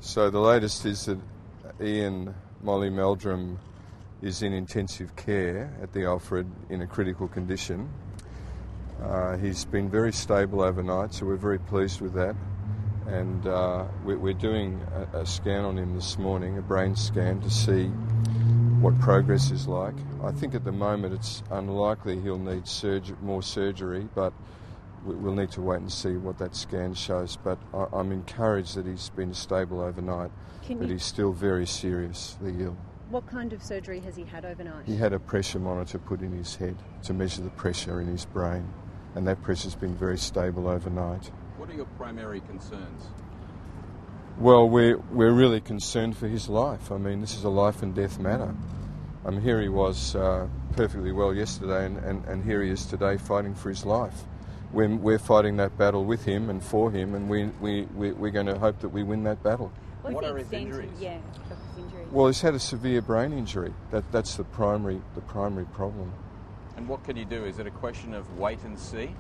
So the latest is that Ian Molly Meldrum is in intensive care at the Alfred in a critical condition. He's been very stable overnight, so we're very pleased with that. And we're doing a scan on him this morning, a brain scan, to see what progress is like. I think at the moment it's unlikely he'll need more surgery, but we'll need to wait and see what that scan shows. But I'm encouraged that he's been stable overnight, but he's still very seriously ill. What kind of surgery has he had overnight? He had a pressure monitor put in his head to measure the pressure in his brain, and that pressure's been very stable overnight. What are your primary concerns? Well, we're really concerned for his life. I mean, this is a life and death matter. Here he was perfectly well yesterday, and here he is today fighting for his life. We're fighting that battle with him and for him, and we're going to hope that we win that battle. What are his injuries? Well, he's had a severe brain injury. That's the primary problem. And what can you do? Is it a question of wait and see?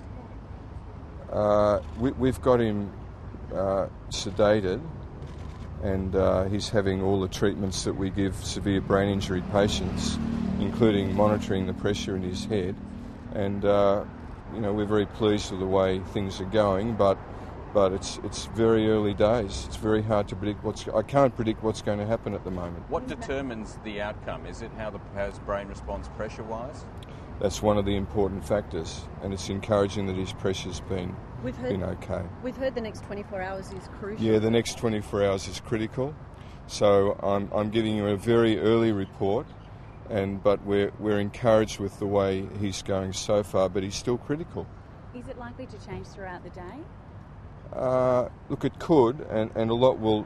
We've got him sedated, and he's having all the treatments that we give severe brain injury patients, including monitoring the pressure in his head. And we're very pleased with the way things are going, but it's very early days. It's very hard to predict I can't predict what's going to happen at the moment. What determines the outcome? Is it how his brain responds pressure-wise? That's one of the important factors, and it's encouraging that his pressure's been okay. We've heard the next 24 hours is crucial. Yeah, the next 24 hours is critical. So I'm giving you a very early report, but we're encouraged with the way he's going so far, but he's still critical. Is it likely to change throughout the day? Look, it could, and a lot will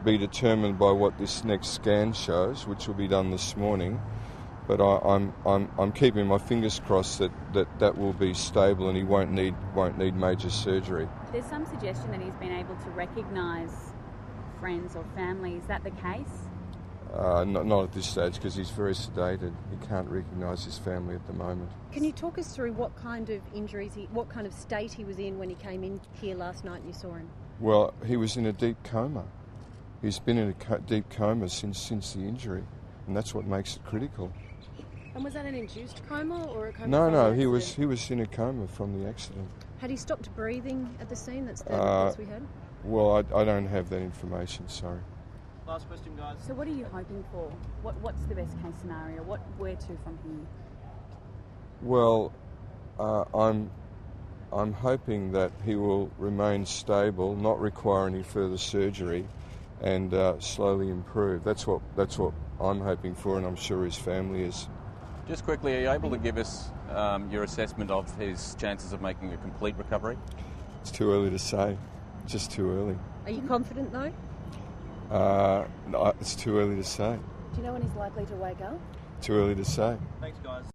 be determined by what this next scan shows, which will be done this morning. But I'm keeping my fingers crossed that will be stable and he won't need major surgery. There's some suggestion that he's been able to recognise friends or family. Is that the case? Not at this stage, because he's very sedated. He can't recognise his family at the moment. Can you talk us through what kind of injuries, what kind of state he was in when he came in here last night and you saw him? Well, he was in a deep coma. He's been in a deep coma since the injury, and that's what makes it critical. And was that an induced coma or a coma? No, he was in a coma from the accident. Had he stopped breathing at the scene? That's the reports we had. Well, I don't have that information. Sorry. Last question, guys. So what are you hoping for? What's the best case scenario? Where to from here? Well, I'm hoping that he will remain stable, not require any further surgery, and slowly improve. That's what I'm hoping for, and I'm sure his family is. Just quickly, are you able to give us your assessment of his chances of making a complete recovery? It's too early to say. Just too early. Are you confident though? No, it's too early to say. Do you know when he's likely to wake up? Too early to say. Thanks, guys.